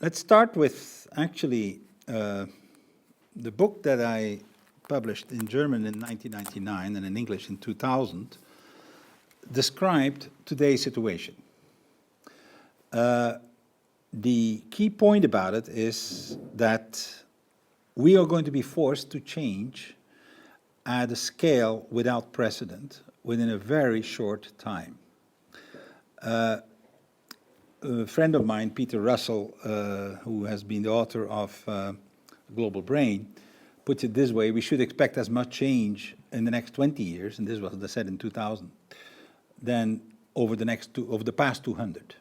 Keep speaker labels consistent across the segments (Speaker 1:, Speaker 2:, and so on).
Speaker 1: Let's start with actually the book that I published in German in 1999 and in English in 2000 described today's situation. The key point about it is that we are going to be forced to change at a scale without precedent within a very short time. A friend of mine, Peter Russell, who has been the author of Global Brain, puts it this way: we should expect as much change in the next 20 years, and this was said in 2000, than over the past 200.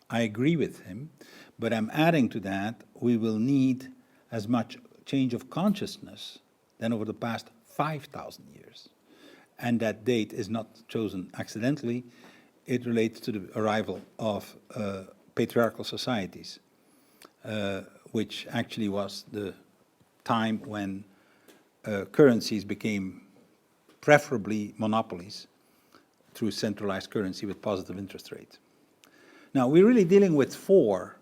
Speaker 1: I agree with him, but I'm adding to that, we will need as much change of consciousness than over the past 5,000 years. And that date is not chosen accidentally. It relates to the arrival of patriarchal societies, which actually was the time when currencies became preferably monopolies through centralized currency with positive interest rates. Now, we're really dealing with 4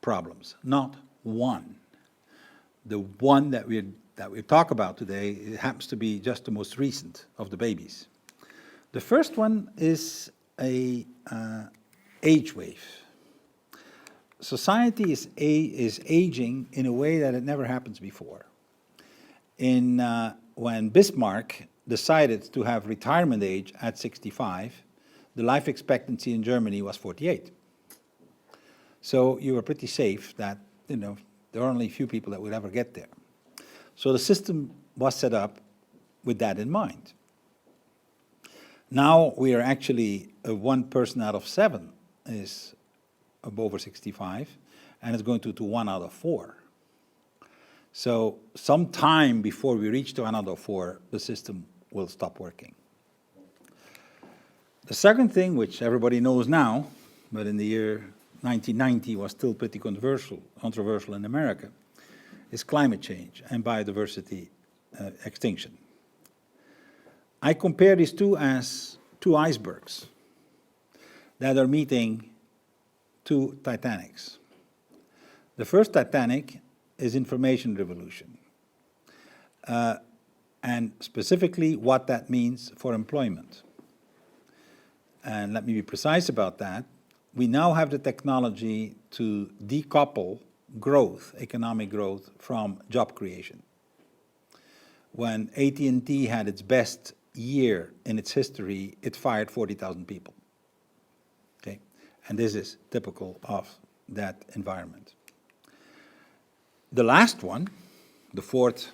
Speaker 1: problems, not one. The one that we talk about today, it happens to be just the most recent of the babies. The first one is a age wave. Society is aging in a way that it never happens before. When Bismarck decided to have retirement age at 65, the life expectancy in Germany was 48. So you were pretty safe that, there are only a few people that would ever get there. So the system was set up with that in mind. Now we are actually 1 person out of 7 is over 65, and it's going to 1 out of 4. So some time before we reach to 1 out of 4, the system will stop working. The second thing, which everybody knows now, but in the year 1990 was still pretty controversial in America, is climate change and biodiversity extinction. I compare these two as 2 icebergs that are meeting 2 Titanics. The first Titanic is information revolution, and specifically what that means for employment. And let me be precise about that. We now have the technology to decouple growth, economic growth, from job creation. When AT&T had its best year in its history, it fired 40,000 people. Okay? And this is typical of that environment. The last one, the 4th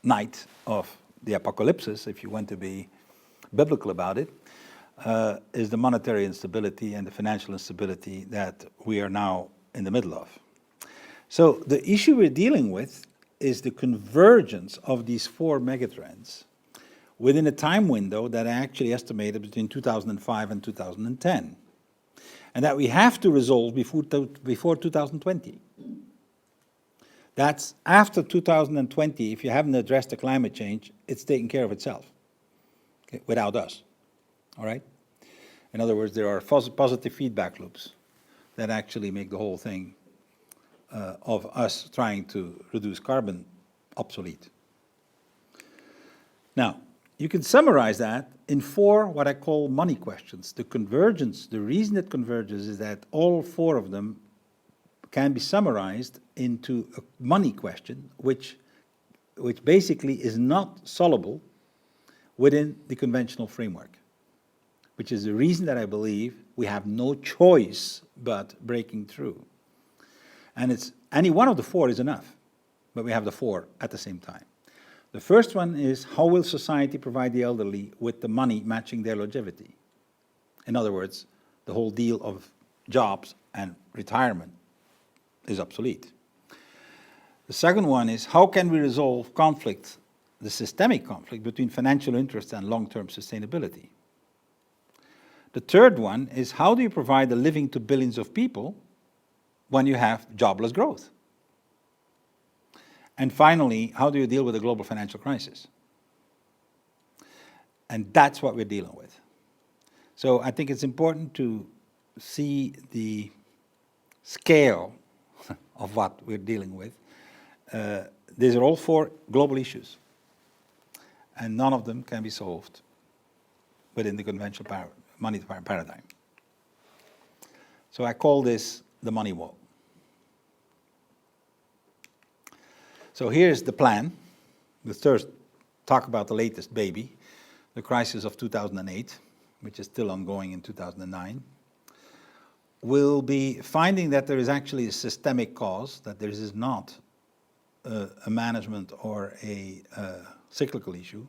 Speaker 1: night of the apocalypse, if you want to be biblical about it, is the monetary instability and the financial instability that we are now in the middle of. So the issue we're dealing with is the convergence of these 4 megatrends within a time window that I actually estimated between 2005 and 2010, and that we have to resolve before 2020. That's after 2020, if you haven't addressed the climate change, it's taken care of itself, okay, without us. All right? In other words, there are positive feedback loops that actually make the whole thing of us trying to reduce carbon obsolete. Now, you can summarize that in 4 what I call money questions. The convergence, the reason it converges is that all 4 of them can be summarized into a money question, which basically is not solvable within the conventional framework, which is the reason that I believe we have no choice but breaking through. And it's any one of the 4 is enough, but we have the 4 at the same time. The first one is, how will society provide the elderly with the money matching their longevity? In other words, the whole deal of jobs and retirement is obsolete. The second one is, how can we resolve conflict, the systemic conflict between financial interests and long-term sustainability? The third one is, how do you provide a living to billions of people when you have jobless growth? And finally, how do you deal with the global financial crisis? And that's what we're dealing with. So I think it's important to see the scale of what we're dealing with, these are all four global issues. And none of them can be solved within the conventional money paradigm. So I call this the money wall. So here's the plan. Let's first talk about the latest baby, the crisis of 2008, which is still ongoing in 2009. We'll be finding that there is actually a systemic cause, that there is not a management or a cyclical issue.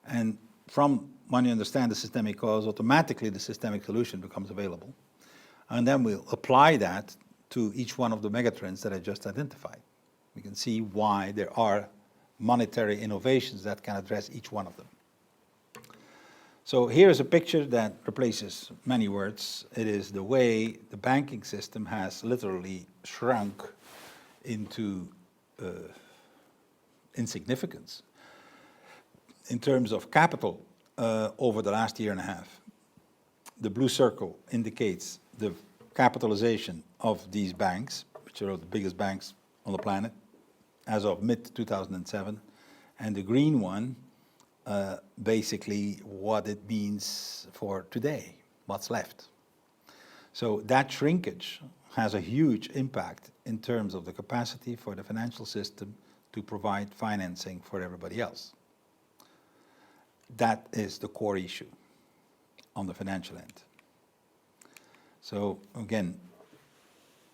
Speaker 1: And from when you understand the systemic cause, automatically the systemic solution becomes available. And then we'll apply that to each one of the megatrends that I just identified. We can see why there are monetary innovations that can address each one of them. So here's a picture that replaces many words. It is the way the banking system has literally shrunk into insignificance in terms of capital over the last year and a half. The blue circle indicates the capitalization of these banks, which are the biggest banks on the planet, as of mid-2007. And the green one, basically what it means for today, what's left. So that shrinkage has a huge impact in terms of the capacity for the financial system to provide financing for everybody else. That is the core issue on the financial end. So again,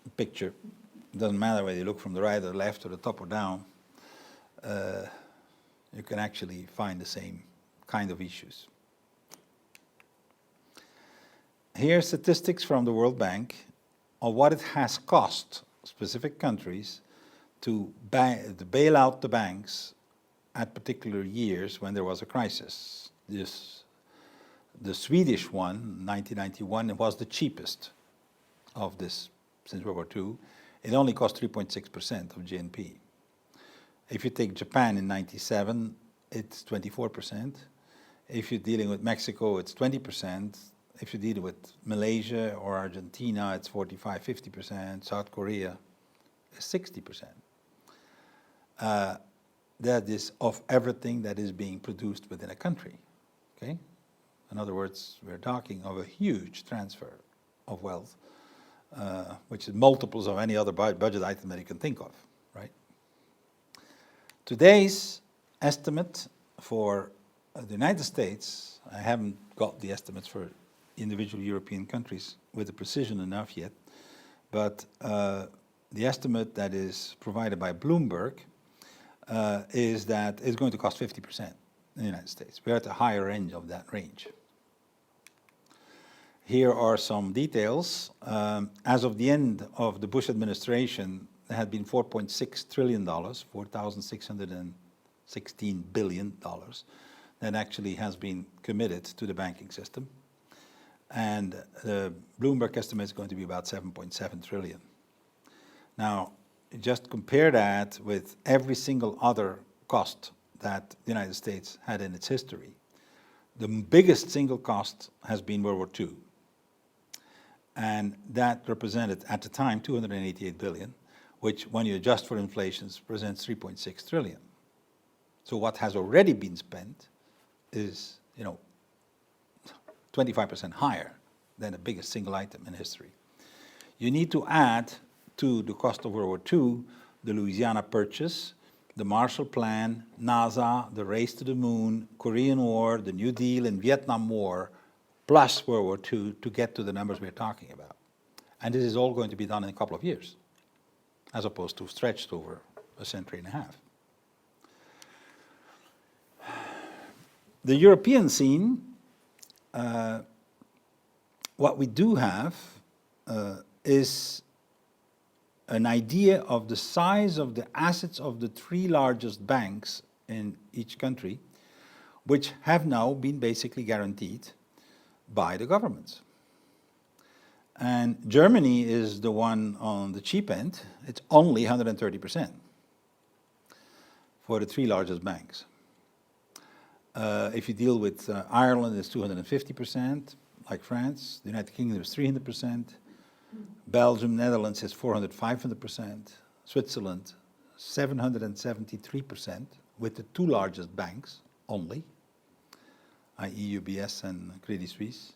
Speaker 1: the picture, it doesn't matter whether you look from the right or the left or the top or down, you can actually find the same kind of issues. Here are statistics from the World Bank on what it has cost specific countries to bail out the banks at particular years when there was a crisis. The Swedish one, 1991, was the cheapest of this since World War II. It only cost 3.6% of GNP. If you take Japan in 97, it's 24%. If you're dealing with Mexico, it's 20%. If you're dealing with Malaysia or Argentina, it's 45, 50%. South Korea is 60%. That is of everything that is being produced within a country, okay? In other words, we're talking of a huge transfer of wealth, which is multiples of any other budget item that you can think of, right? Today's estimate for the United States, I haven't got the estimates for individual European countries with the precision enough yet, but the estimate that is provided by Bloomberg is that it's going to cost 50% in the United States. We're at the higher end of that range. Here are some details. As of the end of the Bush administration, there had been $4.6 trillion, $4,616 billion, that actually has been committed to the banking system. And the Bloomberg estimate is going to be about 7.7 trillion. Now, just compare that with every single other cost that the United States had in its history. The biggest single cost has been World War II. And that represented, at the time, 288 billion, which, when you adjust for inflation, presents 3.6 trillion. So what has already been spent is, 25% higher than the biggest single item in history. You need to add to the cost of World War II the Louisiana Purchase, the Marshall Plan, NASA, the Race to the Moon, Korean War, the New Deal, and Vietnam War, plus World War II to get to the numbers we're talking about. And this is all going to be done in a couple of years, as opposed to stretched over a century and a half. The European scene, what we do have is an idea of the size of the assets of the three largest banks in each country, which have now been basically guaranteed by the governments. And Germany is the one on the cheap end. It's only 130% for the three largest banks. If you deal with Ireland, it's 250%, like France. The United Kingdom is 300%. Belgium, Netherlands is 400, 500%. Switzerland, 773%, with the two largest banks only, i.e. UBS and Credit Suisse.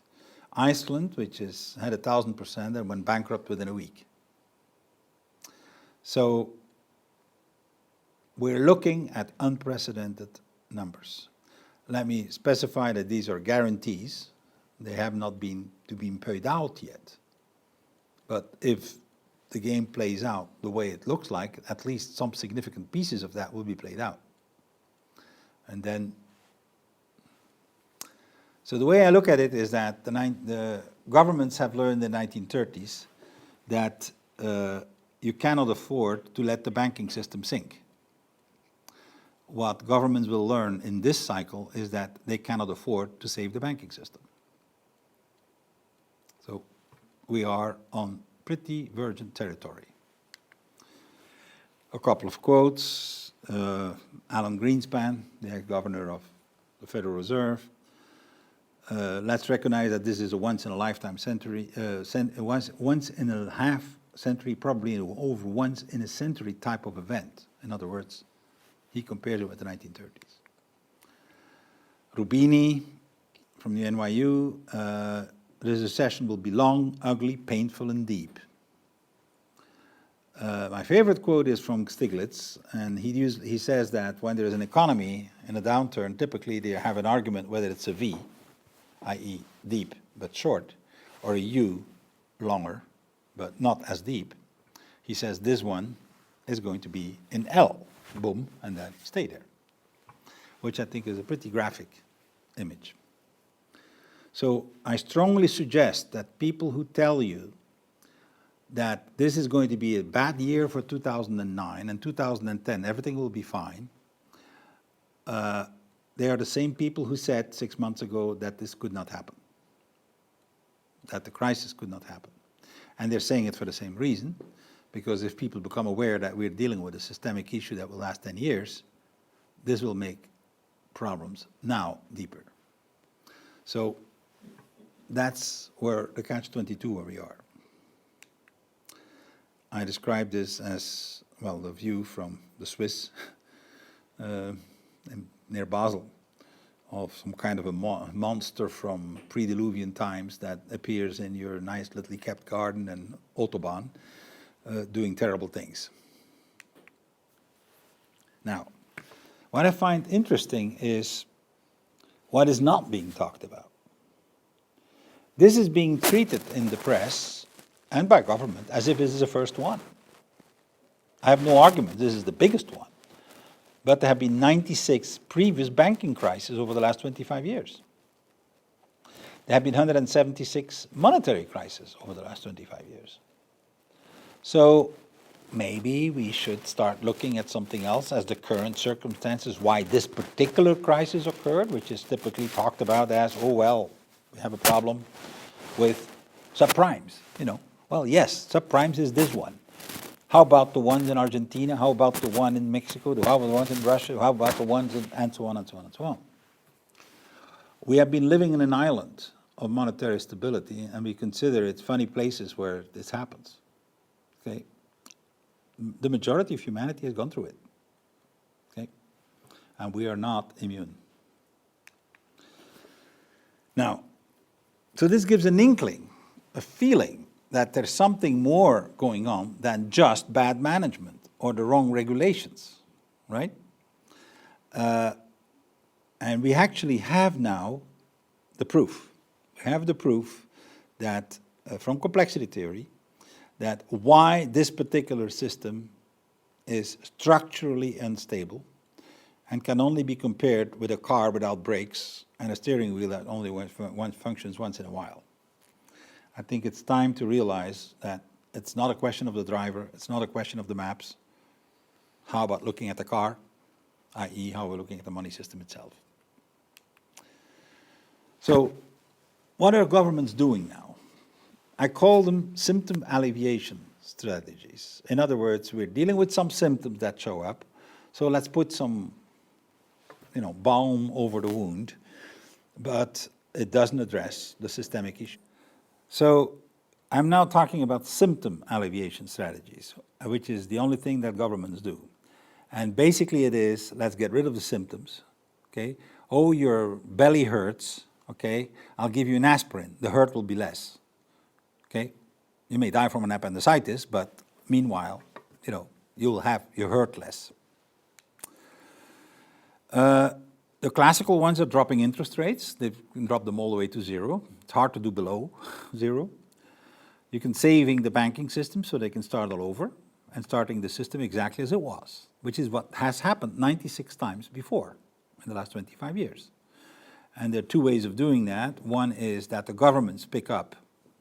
Speaker 1: Iceland, which had 1,000% and went bankrupt within a week. So we're looking at unprecedented numbers. Let me specify that these are guarantees. They have not been paid out yet. But if the game plays out the way it looks like, at least some significant pieces of that will be played out. And then, so the way I look at it is that the governments have learned in the 1930s that you cannot afford to let the banking system sink. What governments will learn in this cycle is that they cannot afford to save the banking system. So we are on pretty virgin territory. A couple of quotes. Alan Greenspan, the ex-governor of the Federal Reserve. Let's recognize that this is a once-in-a-lifetime century, once-in-a-half century, probably over once-in-a-century type of event. In other words, he compares it with the 1930s. Rubini from the NYU, the recession will be long, ugly, painful, and deep. My favorite quote is from Stiglitz, and he says that when there is an economy in a downturn, typically they have an argument whether it's a V, i.e. deep but short, or a U, longer but not as deep. He says this one is going to be in L, boom, and then stay there, which I think is a pretty graphic image. So I strongly suggest that people who tell you that this is going to be a bad year for 2009 and 2010, everything will be fine, they are the same people who said 6 months ago that this could not happen, that the crisis could not happen. And they're saying it for the same reason, because if people become aware that we're dealing with a systemic issue that will last 10 years, this will make problems now deeper. So that's where the catch-22 where we are. I describe this as, well, the view from the Swiss near Basel of some kind of a monster from pre-Diluvian times that appears in your nice little kept garden and Autobahn doing terrible things. Now, what I find interesting is what is not being talked about. This is being treated in the press and by government as if this is the first one. I have no argument, this is the biggest one. But there have been 96 previous banking crises over the last 25 years. There have been 176 monetary crises over the last 25 years. So maybe we should start looking at something else as the current circumstances, why this particular crisis occurred, which is typically talked about as, oh, well, we have a problem with subprimes, you know. Well, yes, subprimes is this one. How about the ones in Argentina? How about the one in Mexico? How about the ones in Russia? How about the ones in, and so on and so on and so on. We have been living in an island of monetary stability, and we consider it funny places where this happens. Okay? The majority of humanity has gone through it. Okay? And we are not immune. Now, so this gives an inkling, a feeling that there's something more going on than just bad management or the wrong regulations, right? And we actually have now the proof. We have the proof that, from complexity theory, that why this particular system is structurally unstable and can only be compared with a car without brakes and a steering wheel that only functions once in a while. I think it's time to realize that it's not a question of the driver, it's not a question of the maps. How about looking at the car, i.e. how we're looking at the money system itself. So what are governments doing now? I call them symptom alleviation strategies. In other words, we're dealing with some symptoms that show up, so let's put some, balm over the wound, but it doesn't address the systemic issue. So I'm now talking about symptom alleviation strategies, which is the only thing that governments do. And basically it is, let's get rid of the symptoms, okay? Oh, your belly hurts, okay? I'll give you an aspirin, the hurt will be less, okay? You may die from an appendicitis, but meanwhile, you'll have your hurt less. The classical ones are dropping interest rates. They can drop them all the way to zero. It's hard to do below zero. You can saving the banking system so they can start all over and starting the system exactly as it was, which is what has happened 96 times before in the last 25 years. And there are two ways of doing that. One is that the governments pick up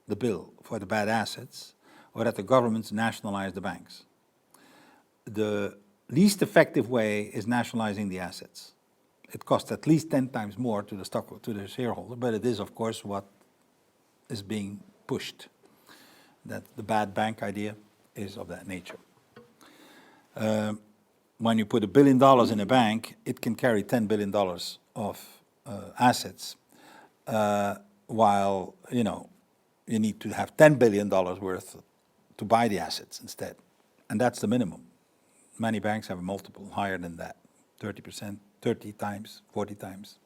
Speaker 1: the bill for the bad assets, or that the governments nationalize the banks. The least effective way is nationalizing the assets. It costs at least 10 times more to the shareholder, but it is, of course, what is being pushed. That the bad bank idea is of that nature. When you put $1 billion in a bank, it can carry $10 billion of assets, while you need to have $10 billion worth to buy the assets instead, and that's the minimum. Many banks have a multiple higher than that, 30%, 30 times, 40 times,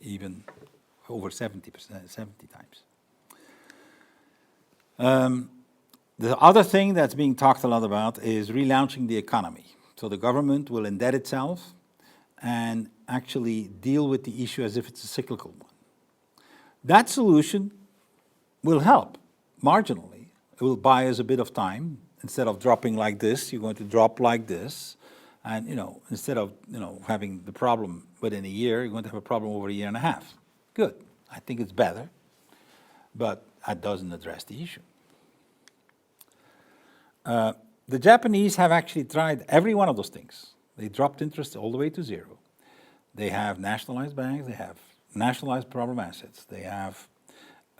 Speaker 1: even over 70%, 70 times. The other thing that's being talked a lot about is relaunching the economy. So the government will indebt itself and actually deal with the issue as if it's a cyclical one. That solution will help marginally. It will buy us a bit of time. Instead of dropping like this, you're going to drop like this. And instead of having the problem within a year, you're going to have a problem over a year and a half. Good. I think it's better, but that doesn't address the issue. The Japanese have actually tried every one of those things. They dropped interest all the way to zero. They have nationalized banks. They have nationalized problem assets. They have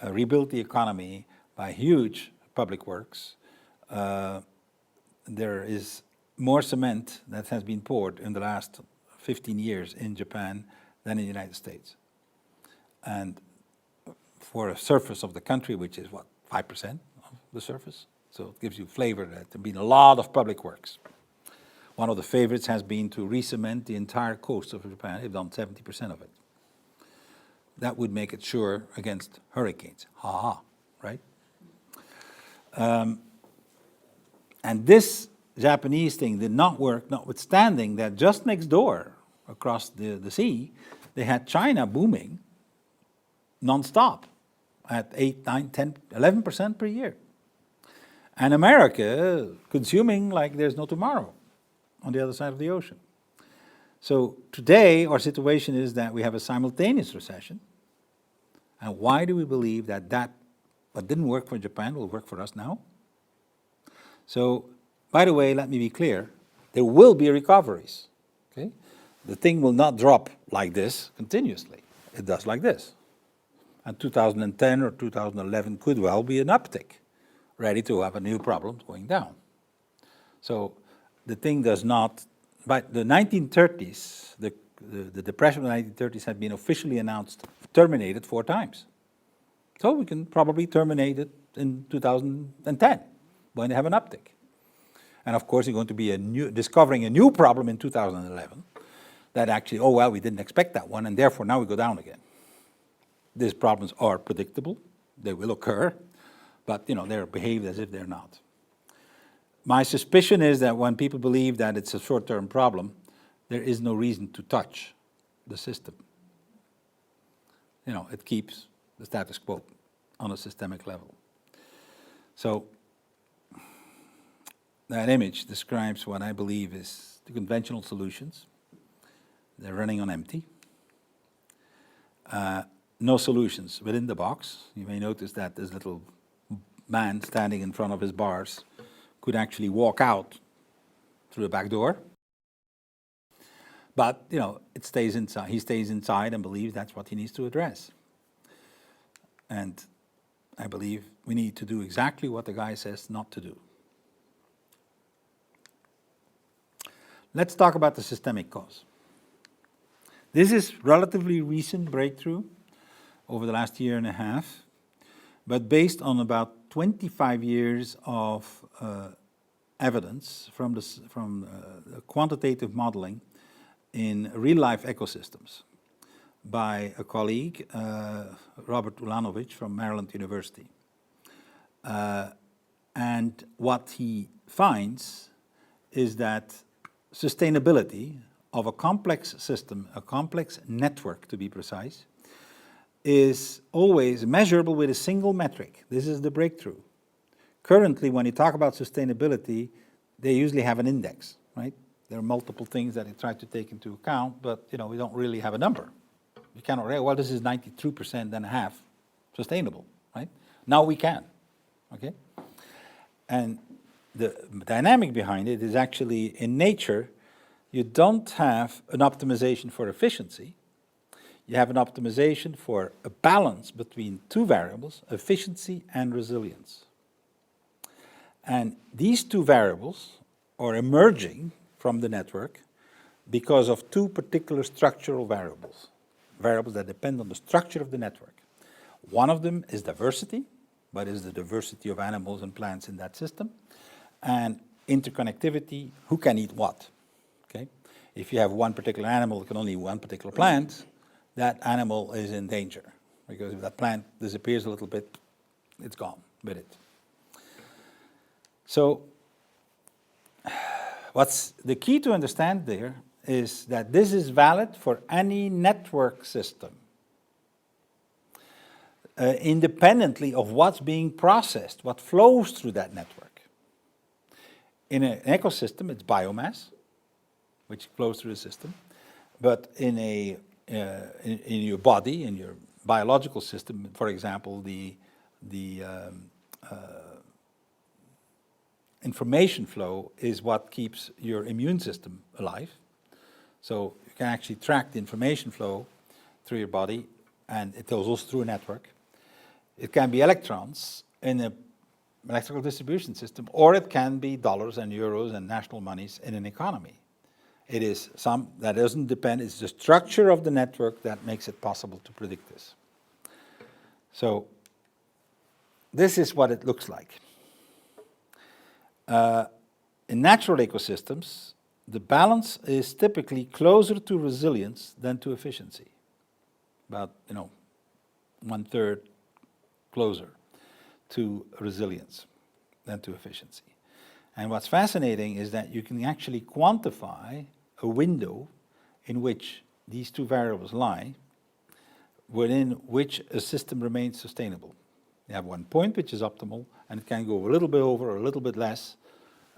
Speaker 1: rebuilt the economy by huge public works. There is more cement that has been poured in the last 15 years in Japan than in the United States. And for a surface of the country, which is what, 5% of the surface? So it gives you flavor that there have been a lot of public works. One of the favorites has been to re-cement the entire coast of Japan. They've done 70% of it. That would make it sure against hurricanes. Ha-ha, right? And this Japanese thing did not work, notwithstanding that just next door, across the sea, they had China booming non-stop at 8, 9, 10, 11% per year. And America consuming like there's no tomorrow on the other side of the ocean. So today our situation is that we have a simultaneous recession. And why do we believe that what didn't work for Japan will work for us now? So, by the way, let me be clear, there will be recoveries, okay? The thing will not drop like this continuously. It does like this. And 2010 or 2011 could well be an uptick, ready to have a new problem going down. So the thing does not, by the 1930s, the depression of the 1930s had been officially announced, terminated 4 times. So we can probably terminate it in 2010 when they have an uptick. And of course, you're going to be discovering a new problem in 2011 that actually, oh, well, we didn't expect that one, and therefore now we go down again. These problems are predictable. They will occur, but they're behaved as if they're not. My suspicion is that when people believe that it's a short-term problem, there is no reason to touch the system. It keeps the status quo on a systemic level. So that image describes what I believe is the conventional solutions. They're running on empty. No solutions within the box. You may notice that this little man standing in front of his bars could actually walk out through the back door. But, it stays inside. He stays inside and believes that's what he needs to address. And I believe we need to do exactly what the guy says not to do. Let's talk about the systemic cause. This is relatively recent breakthrough over the last year and a half, but based on about 25 years of evidence from quantitative modeling in real-life ecosystems by a colleague, Robert Ulanovich from Maryland University. And what he finds is that sustainability of a complex system, a complex network to be precise, is always measurable with a single metric. This is the breakthrough. Currently, when you talk about sustainability, they usually have an index, right? There are multiple things that they try to take into account, but we don't really have a number. We cannot really, well, this is 92% and a half sustainable, right? Now we can, okay? And the dynamic behind it is actually in nature, you don't have an optimization for efficiency. You have an optimization for a balance between two variables, efficiency and resilience. And these two variables are emerging from the network because of two particular structural variables that depend on the structure of the network. One of them is diversity, what is the diversity of animals and plants in that system, and interconnectivity, who can eat what, okay? If you have one particular animal that can only eat one particular plant, that animal is in danger, because if that plant disappears a little bit, it's gone with it. So, what's the key to understand there is that this is valid for any network system, independently of what's being processed, what flows through that network. In an ecosystem, it's biomass, which flows through the system, but in your body, in your biological system, for example, the information flow is what keeps your immune system alive. So you can actually track the information flow through your body, and it goes also through a network. It can be electrons in an electrical distribution system, or it can be dollars and euros and national monies in an economy. It is some that doesn't depend, it's the structure of the network that makes it possible to predict this. So this is what it looks like. In natural ecosystems, the balance is typically closer to resilience than to efficiency. About, 1/3 closer to resilience than to efficiency. And what's fascinating is that you can actually quantify a window in which these two variables lie, within which a system remains sustainable. You have one point which is optimal, and it can go a little bit over or a little bit less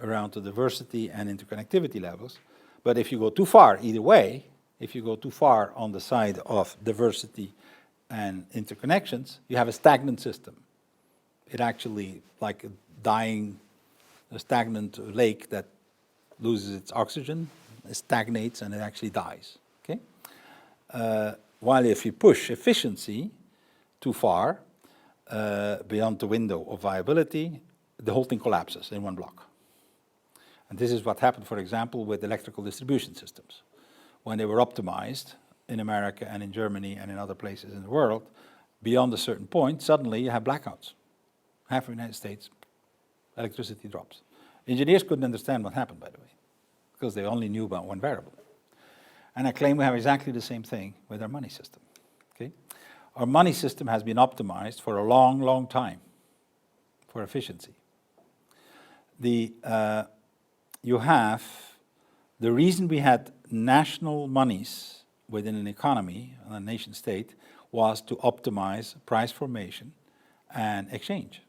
Speaker 1: around the diversity and interconnectivity levels. But if you go too far either way, if you go too far on the side of diversity and interconnections, you have a stagnant system. It actually, like a stagnant lake that loses its oxygen, it stagnates and it actually dies, okay? While if you push efficiency too far, beyond the window of viability, the whole thing collapses in one block. And this is what happened, for example, with electrical distribution systems. When they were optimized in America and in Germany and in other places in the world, beyond a certain point, suddenly you have blackouts. Half of the United States, electricity drops. Engineers couldn't understand what happened, by the way, because they only knew about one variable. And I claim we have exactly the same thing with our money system, okay? Our money system has been optimized for a long, long time for efficiency. You have the reason we had national monies within an economy, a nation state, was to optimize price formation and exchange.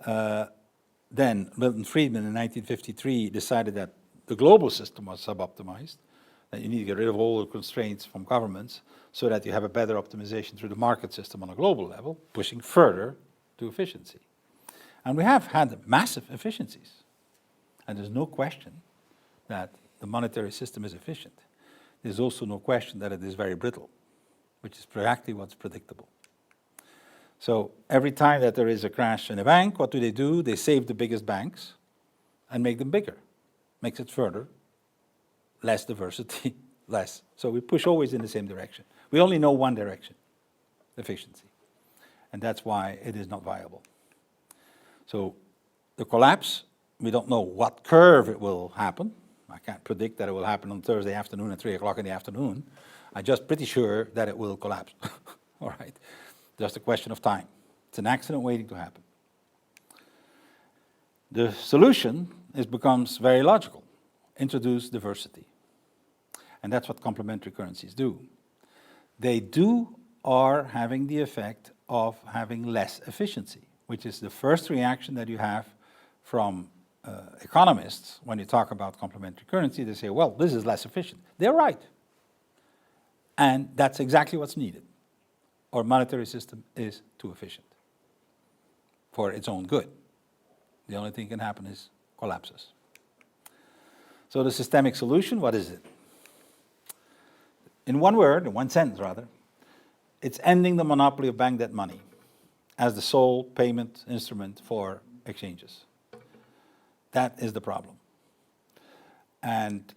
Speaker 1: Then Milton Friedman in 1953 decided that the global system was sub-optimized, that you need to get rid of all the constraints from governments so that you have a better optimization through the market system on a global level, pushing further to efficiency. And we have had massive efficiencies. And there's no question that the monetary system is efficient. There's also no question that it is very brittle, which is exactly what's predictable. So every time that there is a crash in a bank, what do? They save the biggest banks and make them bigger. Makes it further, less diversity, less. So we push always in the same direction. We only know one direction, efficiency. and that's why it is not viable. So the collapse, we don't know what curve it will happen. I can't predict that it will happen on Thursday afternoon at 3 o'clock in the afternoon. I'm just pretty sure that it will collapse. All right, just a question of time. It's an accident waiting to happen. The solution becomes very logical. Introduce diversity. And that's what complementary currencies do. They are having the effect of having less efficiency, which is the first reaction that you have from economists when you talk about complementary currency. They say, well, this is less efficient. They're right. And that's exactly what's needed. Our monetary system is too efficient for its own good. The only thing that can happen is collapses. So the systemic solution, what is it? In one word, in one sentence rather, it's ending the monopoly of bank debt money as the sole payment instrument for exchanges. That is the problem. And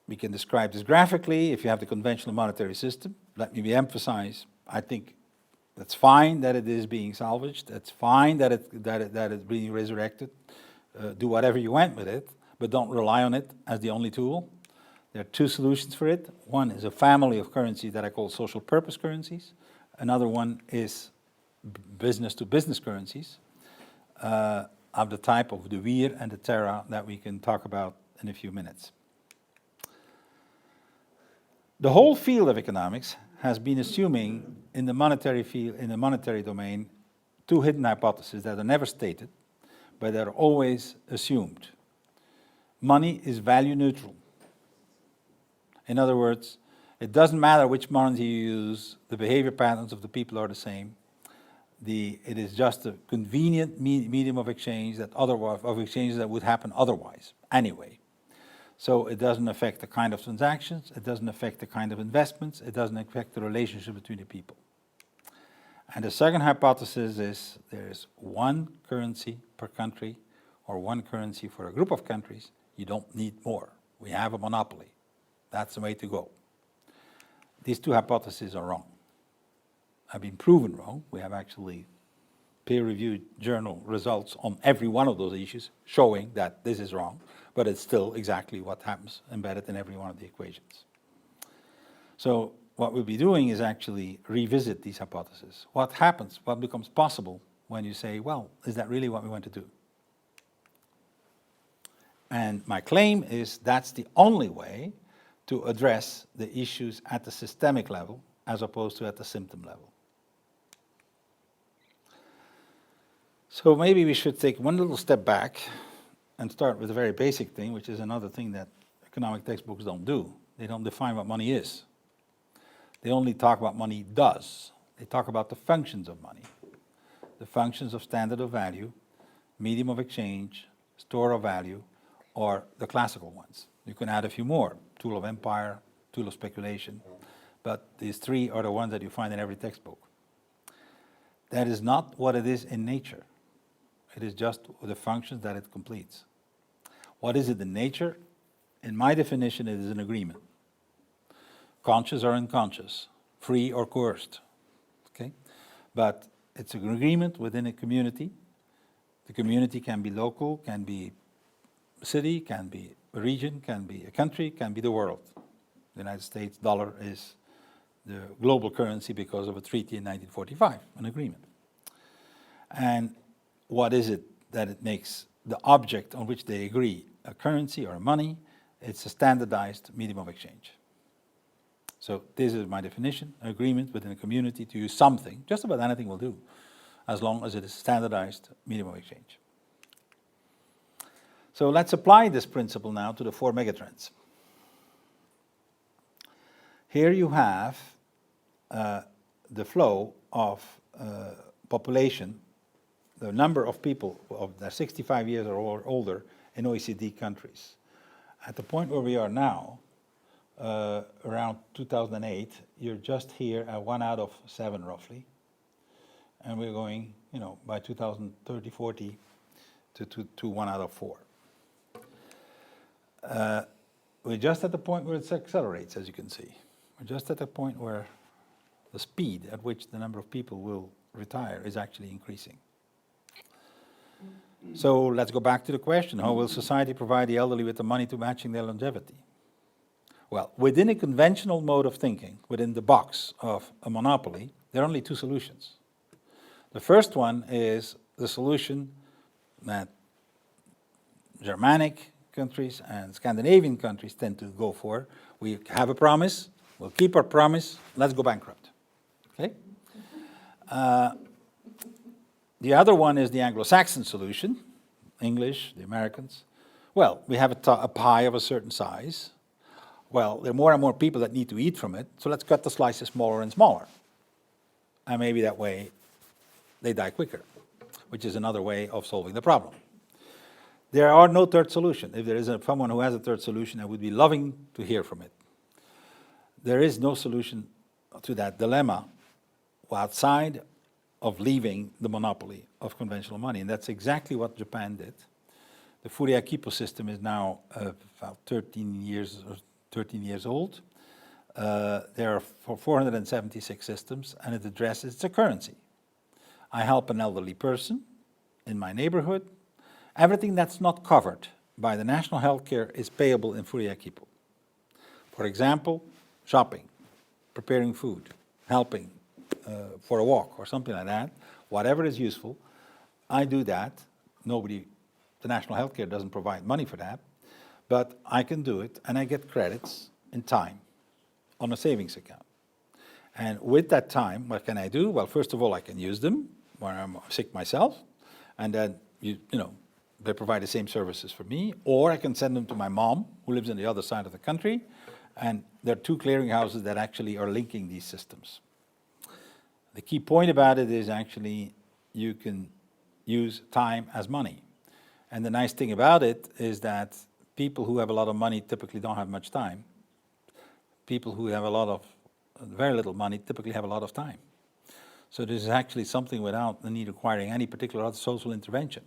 Speaker 1: we can describe this graphically. If you have the conventional monetary system, let me emphasize, I think that's fine that it is being salvaged. It's fine that it's being resurrected. Do whatever you want with it, but don't rely on it as the only tool. There are two solutions for it. One is a family of currencies that I call social purpose currencies. Another one is business-to-business currencies of the type of the wir and the terra that we can talk about in a few minutes. The whole field of economics has been assuming in the monetary field, in the monetary domain, two hidden hypotheses that are never stated, but they're always assumed. Money is value neutral. In other words, it doesn't matter which money you use, the behavior patterns of the people are the same. It is just a convenient medium of exchange that exchanges that would happen otherwise, anyway. So it doesn't affect the kind of transactions, it doesn't affect the kind of investments, it doesn't affect the relationship between the people. And the second hypothesis is there is one currency per country or one currency for a group of countries. You don't need more. We have a monopoly. That's the way to go. These two hypotheses are wrong. Have been proven wrong. We have actually peer-reviewed journal results on every one of those issues showing that this is wrong, but it's still exactly what happens embedded in every one of the equations. So what we'll be doing is actually revisit these hypotheses. What happens, what becomes possible when you say, well, is that really what we want to do? And my claim is that's the only way to address the issues at the systemic level as opposed to at the symptom level. So maybe we should take one little step back and start with a very basic thing, which is another thing that economic textbooks don't do. They don't define what money is. They only talk about what money does. They talk about the functions of money. The functions of standard of value, medium of exchange, store of value, or the classical ones. You can add a few more, tool of empire, tool of speculation, but these three are the ones that you find in every textbook. That is not what it is in nature. It is just the functions that it completes. What is it in nature? In my definition, it is an agreement. Conscious or unconscious, free or coerced, okay? But it's an agreement within a community. The community can be local, can be a city, can be a region, can be a country, can be the world. The United States dollar is the global currency because of a treaty in 1945, an agreement. And what is it that it makes the object on which they agree a currency or a money? It's a standardized medium of exchange. So this is my definition, an agreement within a community to use something, just about anything will do, as long as it is standardized medium of exchange. So let's apply this principle now to the 4 megatrends. Here you have the flow of population, the number of people that are 65 years or older in OECD countries. At the point where we are now, around 2008, you're just here at 1 out of 7 roughly. And we're going, by 2030, 40 to 1 out of 4. We're just at the point where it accelerates, as you can see. We're just at the point where the speed at which the number of people will retire is actually increasing. So let's go back to the question, how will society provide the elderly with the money to matching their longevity? Well, within a conventional mode of thinking, within the box of a monopoly, there are only two solutions. The first one is the solution that Germanic countries and Scandinavian countries tend to go for. We have a promise, we'll keep our promise, let's go bankrupt. Okay? The other one is the Anglo-Saxon solution, English, the Americans. Well, we have a pie of a certain size. Well, there are more and more people that need to eat from it, so let's cut the slices smaller and smaller. And maybe that way they die quicker, which is another way of solving the problem. There are no third solution. If there is someone who has a third solution, I would be loving to hear from it. There is no solution to that dilemma outside of leaving the monopoly of conventional money, and that's exactly what Japan did. The Furiakipo system is now about 13 years old. There are 476 systems, and it addresses, it's a currency. I help an elderly person in my neighborhood. Everything that's not covered by the national health care is payable in Furiakipo. For example, shopping, preparing food, helping for a walk or something like that, whatever is useful, I do that. The national health care doesn't provide money for that, but I can do it and I get credits in time on a savings account. And with that time, what can I do? Well, first of all, I can use them when I'm sick myself, and then they provide the same services for me, or I can send them to my mom, who lives on the other side of the country, and there are two clearinghouses that actually are linking these systems. The key point about it is actually you can use time as money. And the nice thing about it is that people who have a lot of money typically don't have much time. People who have very little money typically have a lot of time. So this is actually something without the need requiring any particular other social intervention.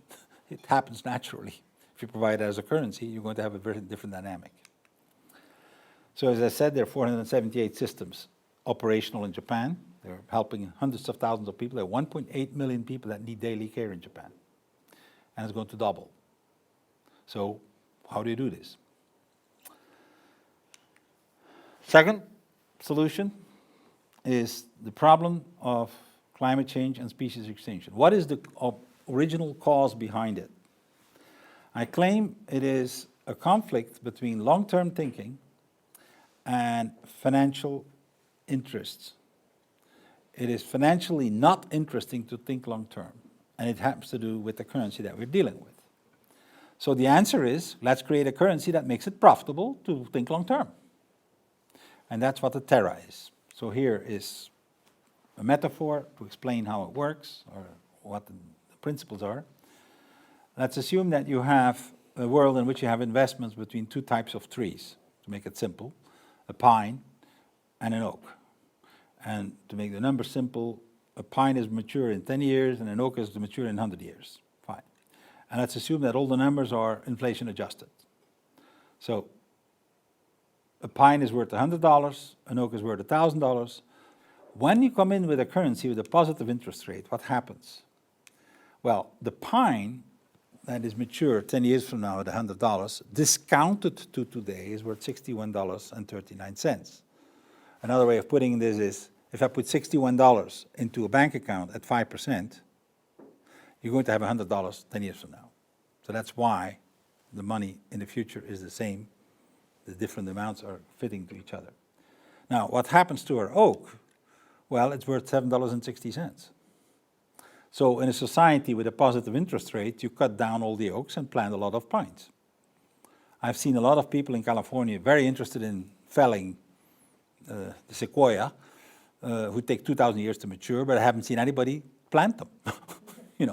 Speaker 1: It happens naturally. If you provide it as a currency, you're going to have a very different dynamic. So as I said, there are 478 systems operational in Japan. They're helping hundreds of thousands of people. There are 1.8 million people that need daily care in Japan. And it's going to double. So how do you do this? Second solution is the problem of climate change and species extinction. What is the original cause behind it? I claim it is a conflict between long-term thinking and financial interests. It is financially not interesting to think long-term, and it happens to do with the currency that we're dealing with. So the answer is, let's create a currency that makes it profitable to think long-term. And that's what the Terra is. So here is a metaphor to explain how it works, or what the principles are. Let's assume that you have a world in which you have investments between two types of trees, to make it simple, a pine and an oak. And to make the numbers simple, a pine is mature in 10 years and an oak is mature in 100 years. Fine. And let's assume that all the numbers are inflation adjusted. So a pine is worth $100, an oak is worth $1,000. When you come in with a currency with a positive interest rate, what happens? Well, the pine that is mature 10 years from now at $100, discounted to today, is worth $61.39. Another way of putting this is, if I put $61 into a bank account at 5%, you're going to have $100 10 years from now. So that's why the money in the future is the same. The different amounts are fitting to each other. Now, what happens to our oak? Well, it's worth $7.60. So in a society with a positive interest rate, you cut down all the oaks and plant a lot of pines. I've seen a lot of people in California very interested in felling the sequoia, who take 2,000 years to mature, but I haven't seen anybody plant them. It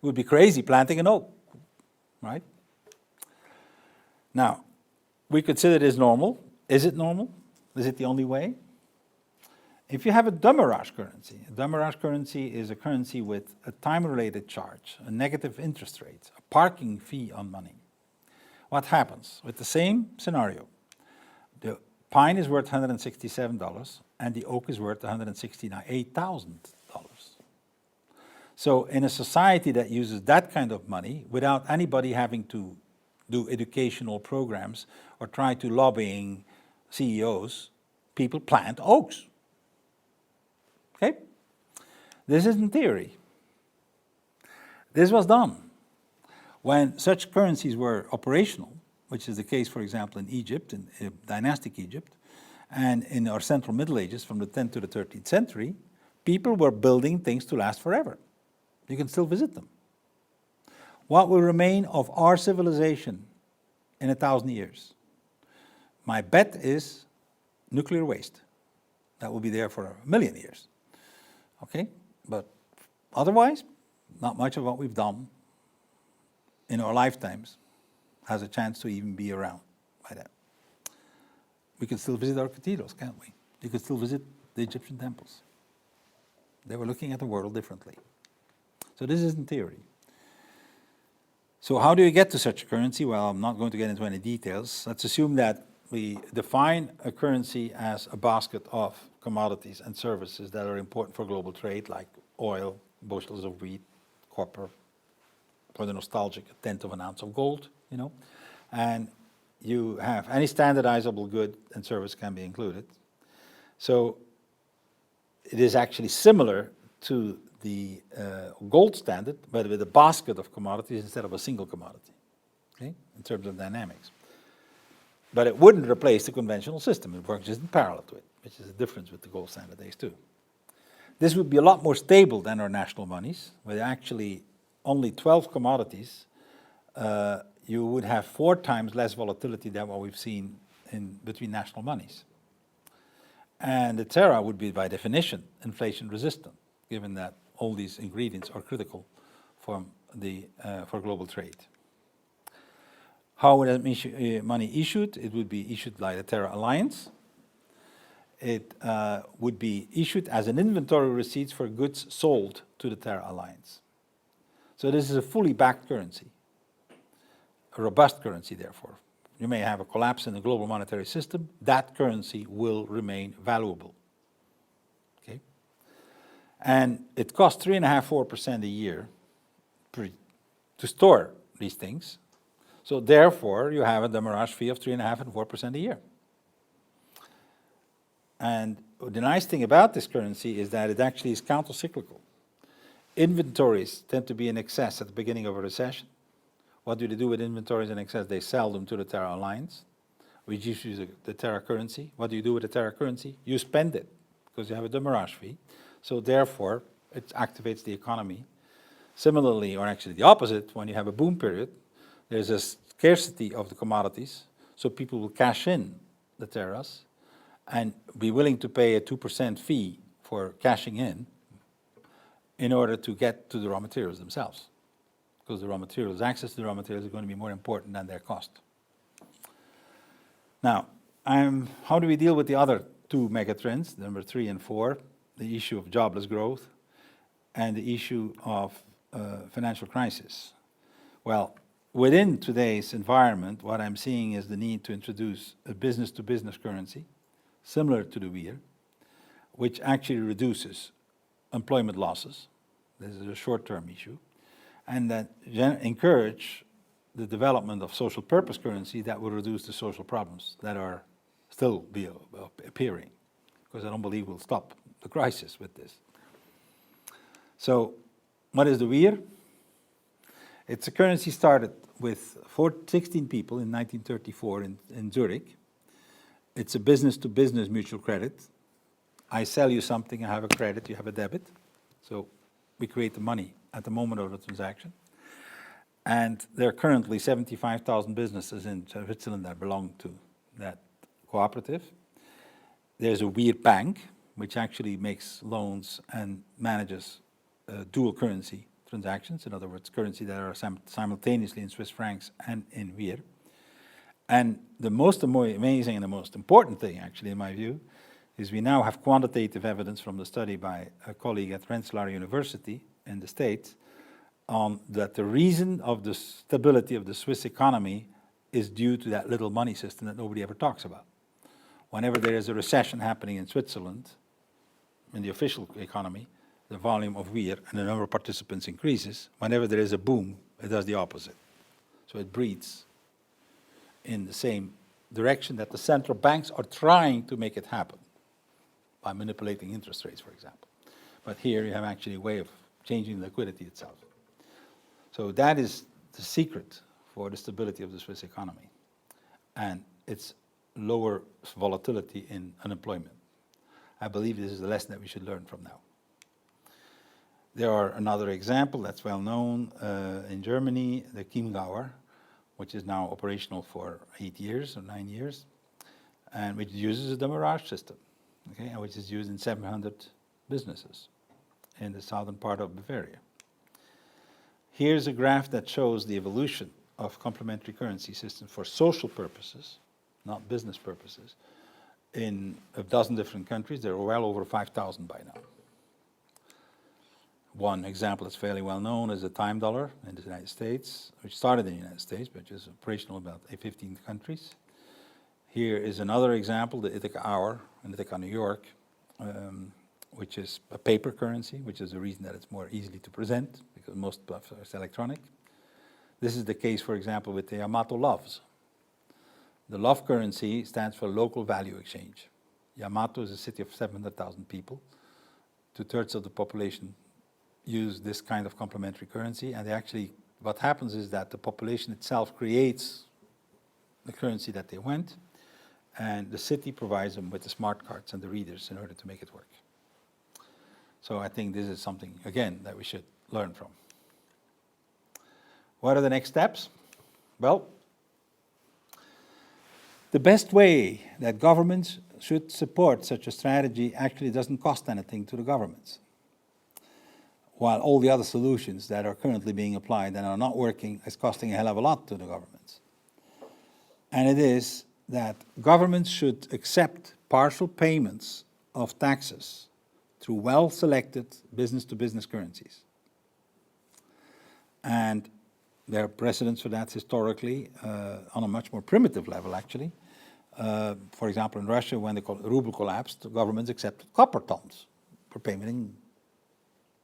Speaker 1: would be crazy planting an oak, right? Now, we consider this normal. Is it normal? Is it the only way? If you have a demurrage currency is a currency with a time-related charge, a negative interest rate, a parking fee on money. What happens? With the same scenario, the pine is worth $167 and the oak is worth $168,000. So in a society that uses that kind of money, without anybody having to do educational programs or try to lobbying CEOs, people plant oaks. Okay? This isn't theory. This was done. When such currencies were operational, which is the case, for example, in Egypt, in dynastic Egypt, and in our Central Middle Ages from the 10th to the 13th century, people were building things to last forever. You can still visit them. What will remain of our civilization in 1,000 years? My bet is nuclear waste. That will be there for 1,000,000 years. Okay? But otherwise, not much of what we've done in our lifetimes has a chance to even be around by then. We can still visit our cathedrals, can't we? You can still visit the Egyptian temples. They were looking at the world differently. So this isn't theory. So how do you get to such a currency? Well, I'm not going to get into any details. Let's assume that we define a currency as a basket of commodities and services that are important for global trade, like oil, bushels of wheat, copper, for the nostalgic, 1/10 of an ounce of gold, you know. And you have any standardizable good and service can be included. So it is actually similar to the gold standard, but with a basket of commodities instead of a single commodity, okay, in terms of dynamics. But it wouldn't replace the conventional system. It works just in parallel to it, which is the difference with the gold standard days too. This would be a lot more stable than our national monies, with actually only 12 commodities. You would have 4 times less volatility than what we've seen in between national monies. And the Terra would be, by definition, inflation resistant, given that all these ingredients are critical for global trade. How would that money issued? It would be issued by the Terra Alliance. It would be issued as an inventory receipts for goods sold to the Terra Alliance. So this is a fully backed currency, a robust currency, therefore. You may have a collapse in the global monetary system, that currency will remain valuable. Okay? And it costs 3.5–4% a year to store these things. So therefore, you have a demurrage fee of 3.5% and 4% a year. And the nice thing about this currency is that it actually is counter-cyclical. Inventories tend to be in excess at the beginning of a recession. What do they do with inventories in excess? They sell them to the Terra Alliance, which issues the Terra currency. What do you do with the Terra currency? You spend it, because you have a demurrage fee. So therefore, it activates the economy. Similarly, or actually the opposite, when you have a boom period, there's a scarcity of the commodities, so people will cash in the Terras and be willing to pay a 2% fee for cashing in order to get to the raw materials themselves. Because the raw materials, access to the raw materials is going to be more important than their cost. Now, how do we deal with the other 2 megatrends, number 3 and 4, the issue of jobless growth and the issue of financial crisis? Well, within today's environment, what I'm seeing is the need to introduce a business-to-business currency, similar to the Lietear, which actually reduces employment losses. This is a short-term issue. And that encourage the development of social purpose currency that will reduce the social problems that are still appearing, because I don't believe we'll stop the crisis with this. So what is the Lietear? It's a currency started with 16 people in 1934 in Zurich. It's a business-to-business mutual credit. I sell you something, I have a credit, you have a debit. So we create the money at the moment of the transaction. And there are currently 75,000 businesses in Switzerland that belong to that cooperative. There's a Lietear bank, which actually makes loans and manages dual currency transactions, in other words, currency that are simultaneously in Swiss francs and in Lietear. And the most amazing and the most important thing, actually, in my view, is we now have quantitative evidence from the study by a colleague at Rensselaer University in the States on that the reason of the stability of the Swiss economy is due to that little money system that nobody ever talks about. Whenever there is a recession happening in Switzerland, in the official economy, the volume of weir and the number of participants increases, whenever there is a boom, it does the opposite. So it breeds in the same direction that the central banks are trying to make it happen by manipulating interest rates, for example. But here you have actually a way of changing liquidity itself. So that is the secret for the stability of the Swiss economy, and its lower volatility in unemployment. I believe this is the lesson that we should learn from now. There are another example that's well known in Germany, the Chiemgauer, which is now operational for 8 years or 9 years, and which uses the Mirage system, okay, and which is used in 700 businesses in the southern part of Bavaria. Here's a graph that shows the evolution of complementary currency systems for social purposes, not business purposes, in a dozen different countries. There are well over 5,000 by now. One example that's fairly well known is the time dollar in the United States, which started in the United States, but is operational in about 15 countries. Here is another example, the Ithaca hour in Ithaca, New York, which is a paper currency, which is the reason that it's more easily to present, because most stuff is electronic. This is the case, for example, with the Yamato loves. The love currency stands for local value exchange. Yamato is a city of 700,000 people. 2/3 of the population use this kind of complementary currency, and they actually, what happens is that the population itself creates the currency that they want, and the city provides them with the smart cards and the readers in order to make it work. So I think this is something, again, that we should learn from. What are the next steps? Well, the best way that governments should support such a strategy actually doesn't cost anything to the governments, while all the other solutions that are currently being applied and are not working is costing a hell of a lot to the governments. And it is that governments should accept partial payments of taxes through well-selected business-to-business currencies. And there are precedents for that historically on a much more primitive level, actually. For example, in Russia, when the ruble collapsed, the governments accepted copper tons for payment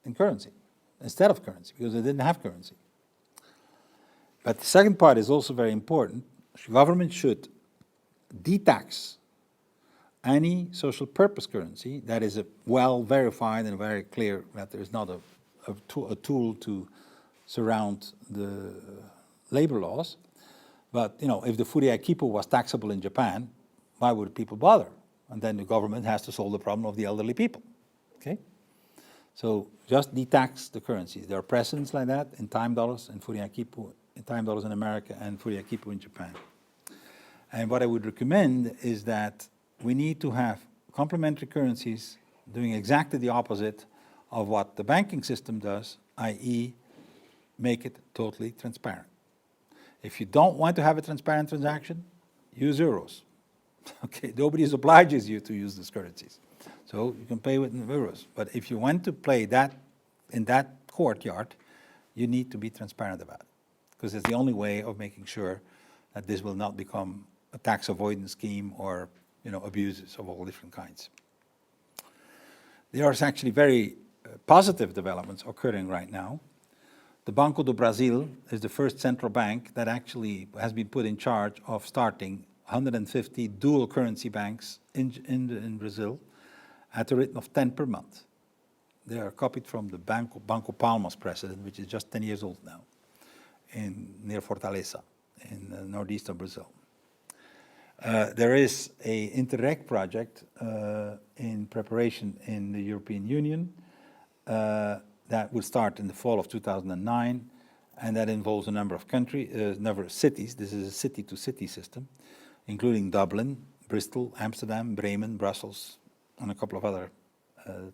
Speaker 1: in currency, instead of currency, because they didn't have currency. But the second part is also very important. Government should de-tax any social purpose currency that is well verified and very clear that there is not a tool to surround the labor laws. But if the furiakipo was taxable in Japan, why would people bother? And then the government has to solve the problem of the elderly people. Okay? So just de-tax the currencies. There are precedents like that in time dollars and furiakipo, in time dollars in America and furiakipo in Japan. And what I would recommend is that we need to have complementary currencies doing exactly the opposite of what the banking system does, i.e. make it totally transparent. If you don't want to have a transparent transaction, use euros. Okay, nobody obliges you to use these currencies. So you can pay with euros. But if you want to play that in that courtyard, you need to be transparent about it, because it's the only way of making sure that this will not become a tax avoidance scheme or abuses of all different kinds. There are actually very positive developments occurring right now. The Banco do Brasil is the first central bank that actually has been put in charge of starting 150 dual currency banks in Brazil at a rate of 10 per month. They are copied from the Banco Palmas precedent, which is just 10 years old now, near Fortaleza, in the northeast of Brazil. There is an Interreg project in preparation in the European Union that will start in the fall of 2009, and that involves a number of number of cities. This is a city-to-city system, including Dublin, Bristol, Amsterdam, Bremen, Brussels, and a couple of other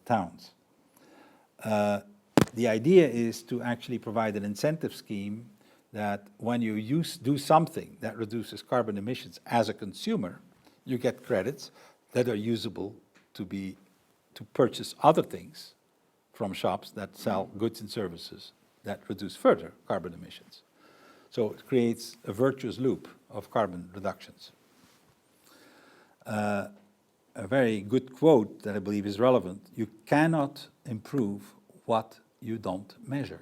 Speaker 1: towns. The idea is to actually provide an incentive scheme that when you do something that reduces carbon emissions as a consumer, you get credits that are usable to purchase other things from shops that sell goods and services that reduce further carbon emissions. So it creates a virtuous loop of carbon reductions. A very good quote that I believe is relevant: you cannot improve what you don't measure.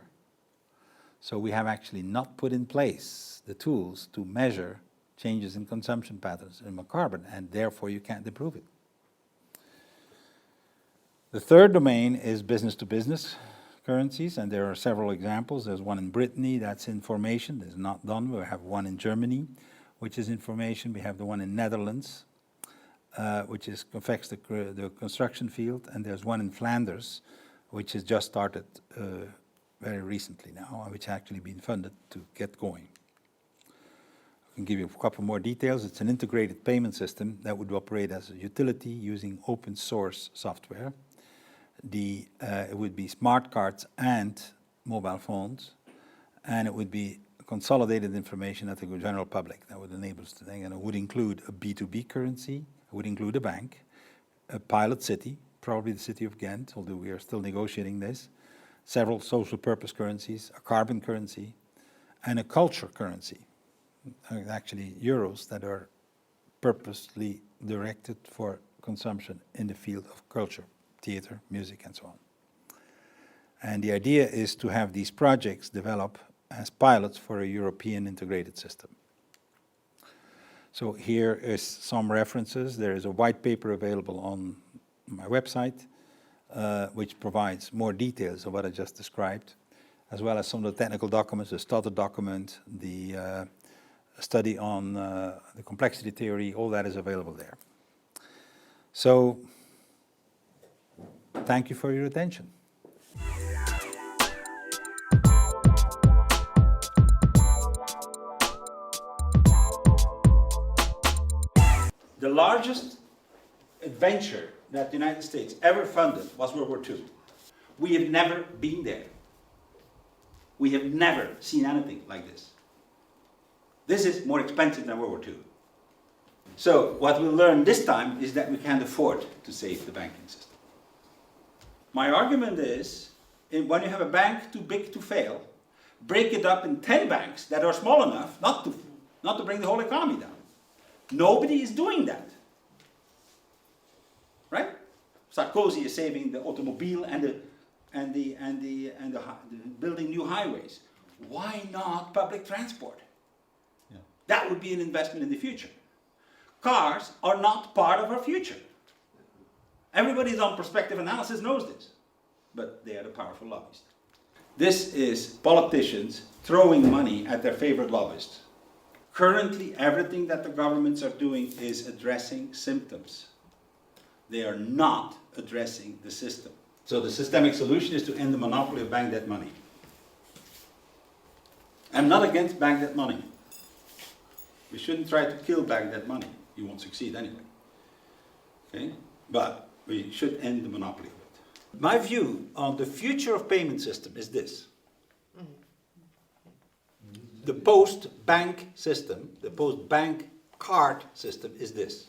Speaker 1: So we have actually not put in place the tools to measure changes in consumption patterns in carbon, and therefore you can't improve it. The third domain is business-to-business currencies, and there are several examples. There's one in Brittany, that's information, that's not done. We have one in Germany, which is information. We have the one in Netherlands, which affects the construction field, and there's one in Flanders, which has just started very recently now, which has actually been funded to get going. I can give you a couple more details. It's an integrated payment system that would operate as a utility using open source software. It would be smart cards and mobile phones, and it would be consolidated information at the general public that would enable us to think, and it would include a B2B currency, it would include a bank, a pilot city, probably the city of Ghent, although we are still negotiating this, several social purpose currencies, a carbon currency, and a culture currency, actually euros that are purposely directed for consumption in the field of culture, theater, music, and so on. And the idea is to have these projects develop as pilots for a European integrated system. So here is some references. There is a white paper available on my website, which provides more details of what I just described, as well as some of the technical documents, the study document, the study on the complexity theory, all that is available there. So, thank you for your attention. The largest adventure that the United States ever funded was World War II. We have never been there. We have never seen anything like this. This is more expensive than World War II. So what we'll learn this time is that we can't afford to save the banking system. My argument is, when you have a bank too big to fail, break it up in 10 banks that are small enough not to bring the whole economy down. Nobody is doing that. Right? Sarkozy is saving the automobile and building new highways. Why not public transport? Yeah. That would be an investment in the future. Cars are not part of our future. Everybody who's on prospective analysis knows this, but they are the powerful lobbyists. This is politicians throwing money at their favorite lobbyists. Currently, everything that the governments are doing is addressing symptoms. They are not addressing the system. So the systemic solution is to end the monopoly of bank debt money. I'm not against bank debt money. We shouldn't try to kill bank debt money. You won't succeed anyway. Okay? But we should end the monopoly of it. My view on the future of payment system is this. The post-bank system, the post-bank card system is this.